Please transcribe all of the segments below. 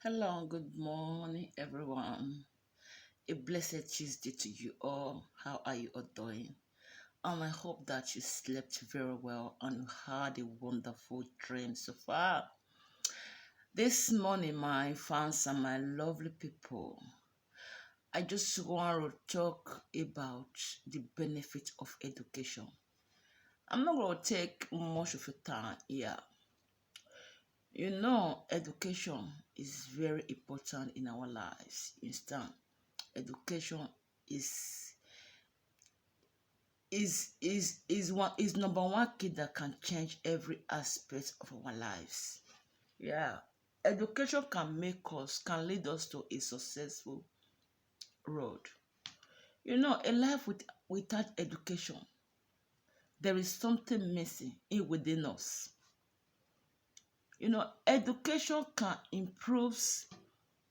Hello, good morning, everyone. A blessed Tuesday to you all. How are you all doing? I hope that you slept very well and you had a wonderful dream so far. This morning, my fans and my lovely people, I just want to talk about the benefit of education. I'm not going to take much of your time here. Education is very important in our lives. You understand? Education is is number one key that can change every aspect of our lives. Yeah. Education can lead us to a successful road. A life without education, there is something missing in within us. Education can improve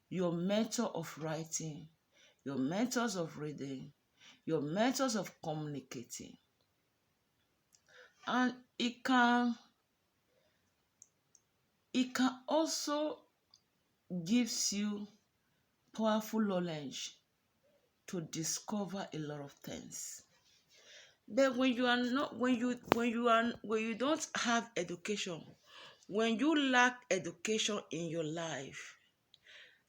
your method of writing, your methods of reading, your methods of communicating. And it can also gives you powerful knowledge to discover a lot of things. But when you are not when you don't have education, when you lack education in your life,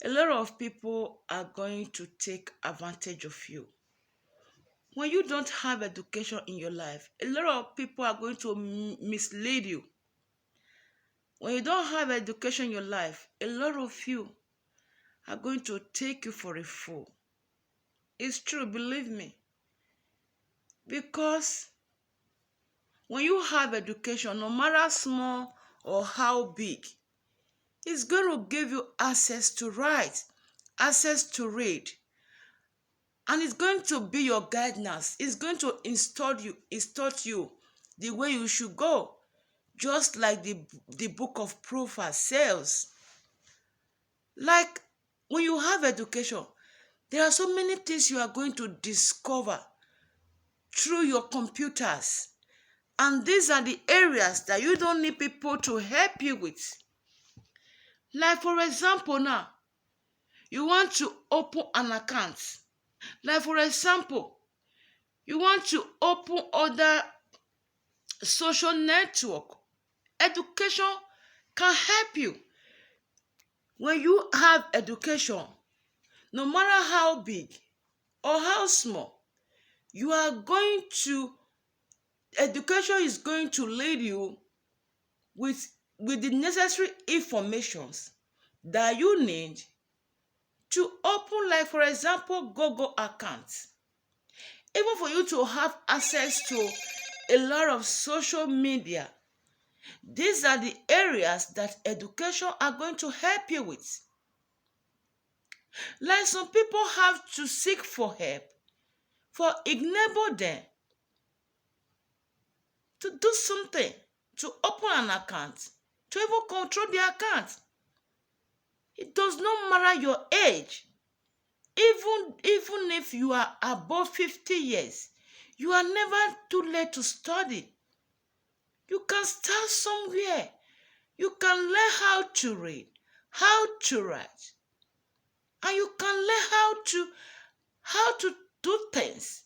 a lot of people are going to take advantage of you. When you don't have education in your life, a lot of people are going to mislead you. When you don't have education in your life, a lot of you are going to take you for a fool. It's true, believe me. Because when you have education, no matter small or how big, it's going to give you access to write, access to read, and it's going to be your guidance. It's going to instruct you the way you should go, just like the book of Proverbs says. Like when you have education, there are so many things you are going to discover through your computers. And these are the areas that you don't need people to help you with. Like for example now, you want to open an account. Like for example, you want to open other social network. Education can help you. When you have education, no matter how big or how small, you are going to education is going to lead you with the necessary informations that you need to open, like for example, Google account. Even for you to have access to a lot of social media, these are the areas that education are going to help you with. Like some people have to seek for help, for enable them to do something, to open an account, to even control the account. It does not matter your age. Even if you are above 50 years, you are never too late to study. You can start somewhere. You can learn how to read, how to write, and you can learn how to do things.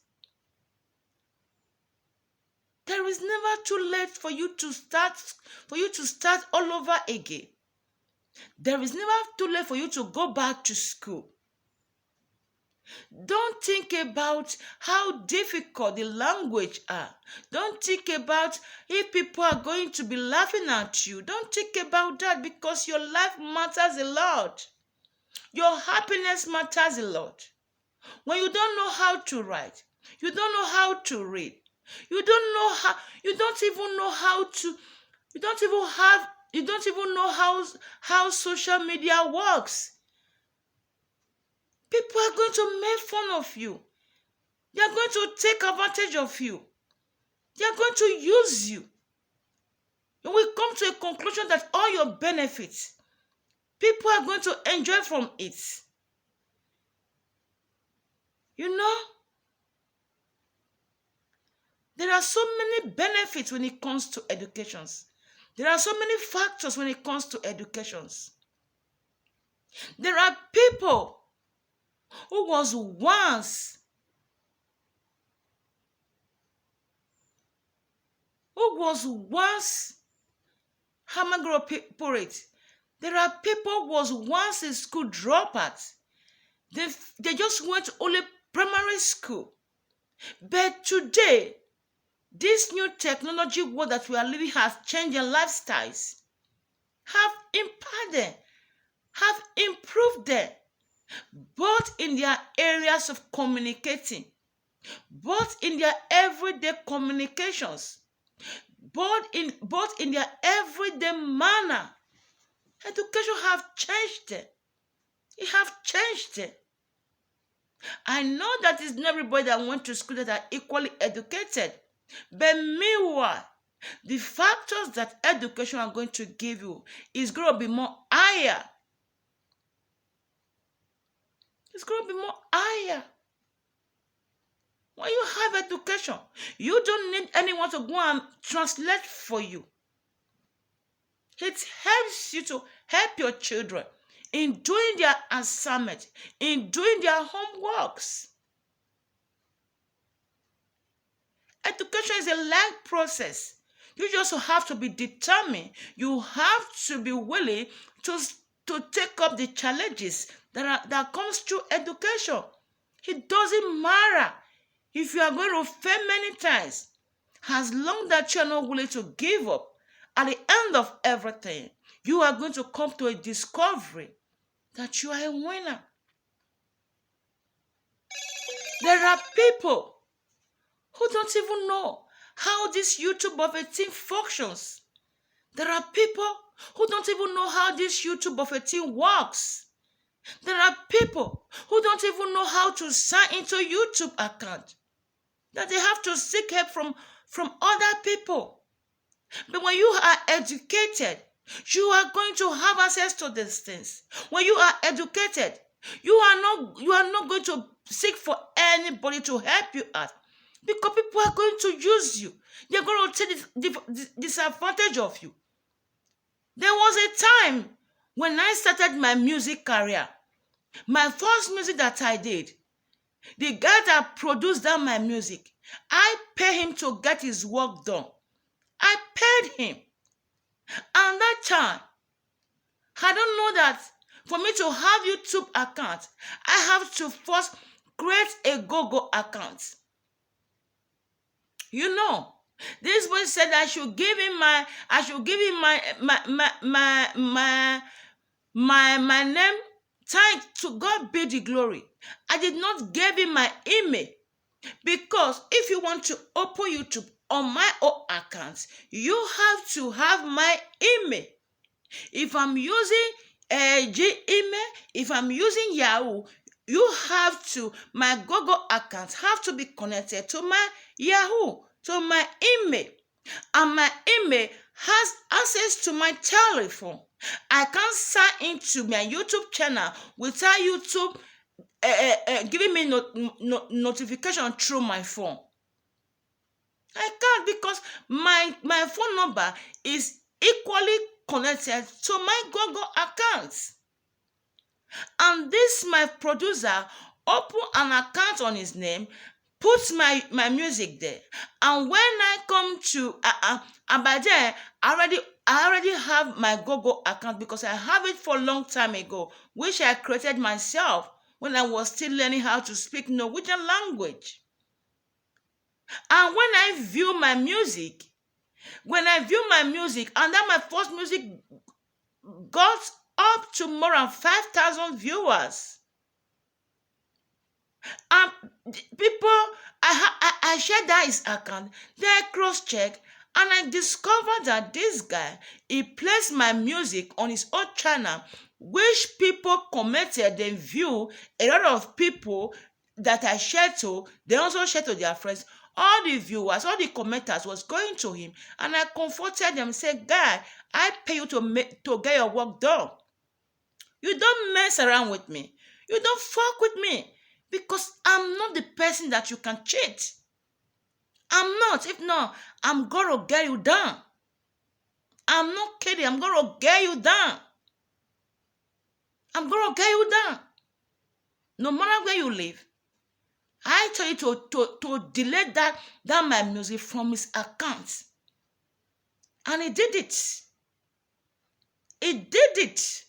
There is never too late for you to start all over again. There is never too late for you to go back to school. Don't think about how difficult the language are. Don't think about if people are going to be laughing at you. Don't think about that, because your life matters a lot. Your happiness matters a lot. When you don't know how to write, you don't know how to read, you don't even know how to, you don't even know how social media works. People are going to make fun of you. They are going to take advantage of you. They are going to use you. You will come to a conclusion that all your benefits, people are going to enjoy from it. You know, there are so many benefits when it comes to educations. There are so many factors when it comes to educations. There are people who was once how am I going to put it? There are people who was once a school dropout. They just went to only primary school. But today, this new technology world that we are living has changed their lifestyles, have impacted them, have improved them, both in their areas of communicating, both in their everyday communications, both in their everyday manner. Education have changed them. It have changed them. I know that it's not everybody that went to school that are equally educated. But meanwhile, the factors that education are going to give you is going to be more higher. It's going to be more higher. When you have education, you don't need anyone to go and translate for you. It helps you to help your children in doing their assignment, in doing their homeworks. Education is a long process. You just have to be determined. You have to be willing to take up the challenges that comes through education. It doesn't matter if you are going to fail many times, as long that you are not willing to give up. At the end of everything, you are going to come to a discovery that you are a winner. There are people who don't even know how this YouTube of a team functions. There are people who don't even know how this YouTube of a team works. There are people who don't even know how to sign into YouTube account, that they have to seek help from other people. But when you are educated, you are going to have access to these things. When you are educated, you are not going to seek for anybody to help you out, because people are going to use you. They're going to take disadvantage of you. There was a time when I started my music career. My first music that I did, the guy that produced that my music, I paid him to get his work done. I paid him. And that time, I don't know that for me to have YouTube account, I have to first create a Google account. You know, this boy said I should give him my name. Thank to God be the glory. I did not give him my email, because if you want to open YouTube on my own account, you have to have my email. If I'm using a Gmail, if I'm using Yahoo, you have to, my Google account have to be connected to my Yahoo, to my email. And my email has access to my telephone. I can't sign into my YouTube channel without YouTube giving me notification through my phone. I can't, because my phone number is equally connected to my Google account. And this my producer open an account on his name, puts my music there. And when I come to and by then I already have my Google account, because I have it for a long time ago, which I created myself when I was still learning how to speak Norwegian language. And when I view my music, and then my first music got up to more than 5,000 viewers. And people, I shared that his account, then I cross-check, and I discovered that this guy, he placed my music on his own channel, which people commented and view. A lot of people that I shared to, they also shared to their friends. All the viewers, all the commenters was going to him, and I comforted them, said, guy, I pay you to get your work done. You don't mess around with me. You don't fuck with me, because I'm not the person that you can cheat. I'm not. If not, I'm going to get you down. I'm not kidding. I'm going to get you down. I'm going to get you down. No matter where you live. I tell you to delete that my music from his account. And he did it. He did it.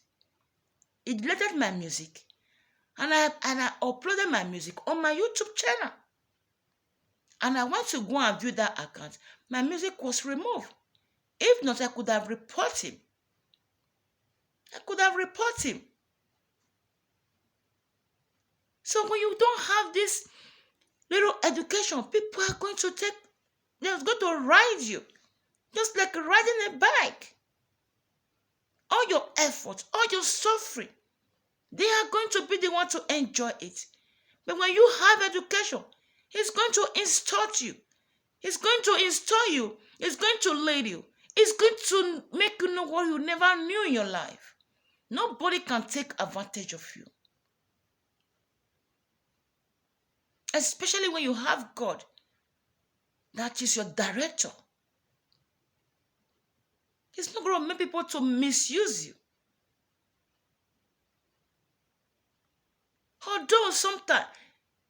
He deleted my music. And I uploaded my music on my YouTube channel. And I want to go and view that account. My music was removed. If not, I could have reported him. I could have reported him. So when you don't have this little education, people are going to they're going to ride you. Just like riding a bike. All your effort, all your suffering, they are going to be the one to enjoy it. But when you have education, he's going to install you. He's going to install you. He's going to lead you. He's going to make you know what you never knew in your life. Nobody can take advantage of you. Especially when you have God, that is your director. He's not going to make people to misuse you. Although sometimes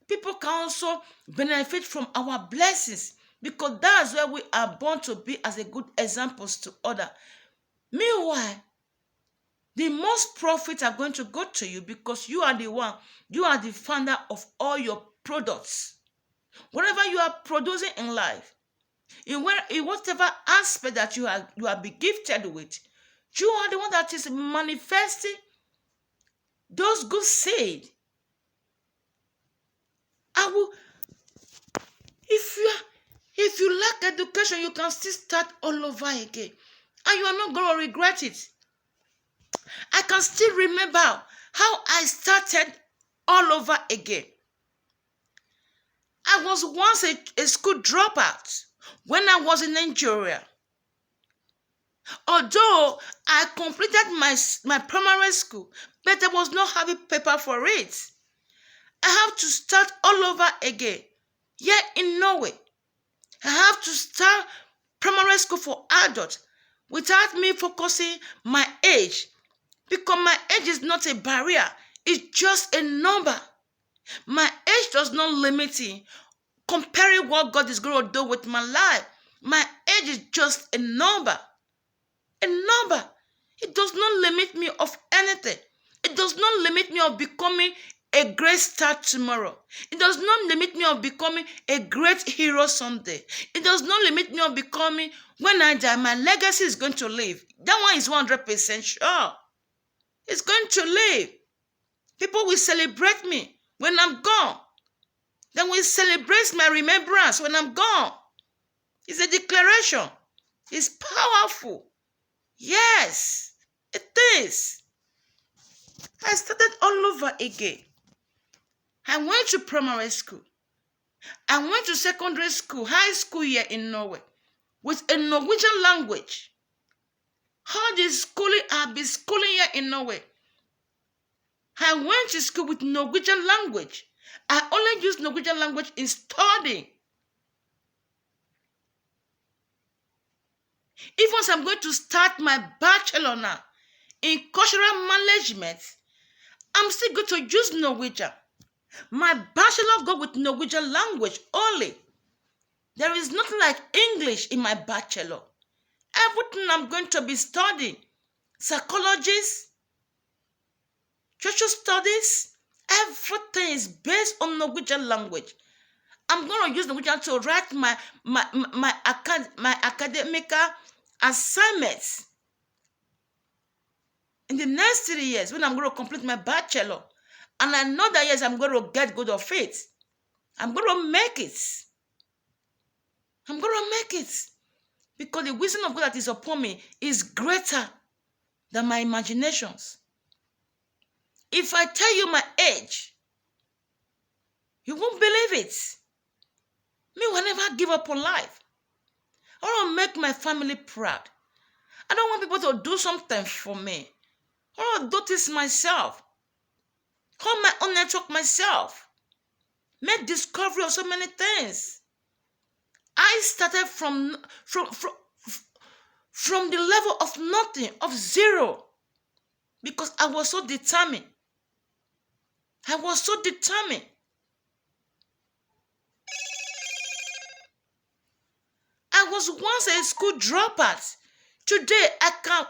people can also benefit from our blessings because that's where we are born to be as a good examples to others. Meanwhile, the most profits are going to go to you because you are the founder of all your products. Whatever you are producing in life, in whatever aspect that you are be gifted with, you are the one that is manifesting those good seed. If you lack education, you can still start all over again. And you are not going to regret it. I can still remember how I started all over again. I was once a school dropout when I was in Nigeria. Although I completed my primary school, but I was not having paper for it. I have to start all over again. Here in Norway, I have to start primary school for adults without me focusing my age. Because my age is not a barrier. It's just a number. My age does not limit me. Comparing what God is going to do with my life. My age is just a number. A number. It does not limit me of anything. It does not limit me of becoming a great star tomorrow. It does not limit me of becoming a great hero someday. It does not limit me of becoming, when I die, my legacy is going to live. That one is 100% sure. It's going to live. People will celebrate me when I'm gone. They will celebrate my remembrance when I'm gone. It's a declaration. It's powerful. Yes, it is. I started all over again. I went to primary school. I went to secondary school, high school here in Norway, with a Norwegian language. How the schooling, I've been schooling here in Norway. I went to school with Norwegian language. I only use Norwegian language in studying. Even as I'm going to start my bachelor now in cultural management, I'm still going to use Norwegian. My bachelor go with Norwegian language only. There is nothing like English in my bachelor. Everything I'm going to be studying, psychologists, social studies, everything is based on Norwegian language. I'm going to use Norwegian to write my academic assignments. In the next 3 years, when I'm going to complete my bachelor, and I know that yes, I'm going to get good of it. I'm going to make it. I'm going to make it. Because the wisdom of God that is upon me is greater than my imaginations. If I tell you my age, you won't believe it. Me will never give up on life. I want to make my family proud. I don't want people to do something for me. I want to do this myself. Hold my own network myself. Make discovery of so many things. I started from the level of nothing, of zero. because I was so determined. I was so determined. I was once a school dropout. Today, I can